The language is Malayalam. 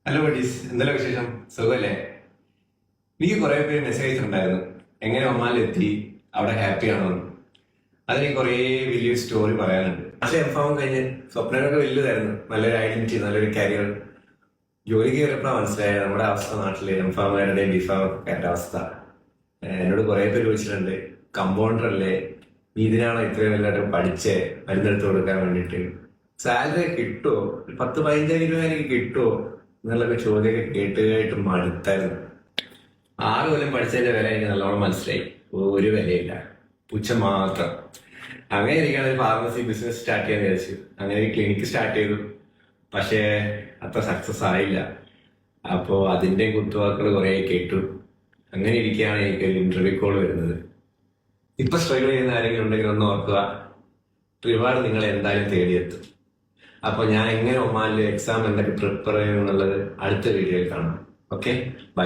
ഹലോ ബഡീസ്, എന്തെല്ലാം വിശേഷം? സുഖമല്ലേ? എനിക്ക് കുറെ പേര് മെസ്സേജ് അയച്ചിട്ടുണ്ടായിരുന്നു എങ്ങനെ ഒമാനിലെത്തി, അവിടെ ഹാപ്പി ആണോ. അതിന് കുറേ വലിയൊരു സ്റ്റോറി പറയാനുണ്ട്. പക്ഷെ എംഫാം കഴിഞ്ഞ് സ്വപ്നങ്ങളൊക്കെ വലുതായിരുന്നു, നല്ലൊരു ഐഡന്റിറ്റി, നല്ലൊരു കരിയർ. ജോലി കയറിയപ്പോഴാണ് മനസ്സിലായത് നമ്മുടെ അവസ്ഥ നാട്ടില് എംഫാമുകാരുടെയും ബിഫാമുകാരുടെ അവസ്ഥ. എന്നോട് കുറെ പേര് ചോദിച്ചിട്ടുണ്ട്, കമ്പൗണ്ടർ അല്ലേ, നീ ഇതിനാണോ ഇത്രയും വലുതായിട്ട് പഠിച്ചേ, മരുന്നെടുത്ത് കൊടുക്കാൻ വേണ്ടിയിട്ട് സാലറി കിട്ടുമോ, 10-15,000 എനിക്ക് കിട്ടുമോ എന്നുള്ളൊക്കെ ചോദ്യമൊക്കെ കേട്ട് മടുത്തായിരുന്നു. 6 കൊല്ലം പഠിച്ചതിന്റെ വില എനിക്ക് നല്ലോണം മനസ്സിലായി. ഒരു വിലയില്ല, പുച്ഛം മാത്രം. അങ്ങനെ ഇരിക്കുകയാണ് ഒരു ഫാർമസി ബിസിനസ് സ്റ്റാർട്ട് ചെയ്യാൻ വിചാരിച്ചു. അങ്ങനെ ഒരു ക്ലിനിക്ക് സ്റ്റാർട്ട് ചെയ്തു. പക്ഷേ അത്ര സക്സസ് ആയില്ല. അപ്പോ അതിന്റെ കുത്തുവാക്കുകൾ കുറെ കേട്ടു. അങ്ങനെ ഇരിക്കുകയാണ് എനിക്കൊരു ഇന്റർവ്യൂ കോൾ വരുന്നത്. ഇപ്പൊ സ്ട്രഗിൾ ചെയ്യുന്ന ആരെങ്കിലും ഉണ്ടെങ്കിൽ ഒന്ന് ഓർക്കുക, ഒരുപാട് നിങ്ങൾ എന്തായാലും തേടിയെത്തും. അപ്പൊ ഞാൻ എങ്ങനെ ഒമാനിലെ എക്സാം എന്തൊക്കെ പ്രിപ്പയർ ചെയ്യും എന്നുള്ളത് അടുത്ത വീഡിയോയിൽ കാണാം. Okay, by.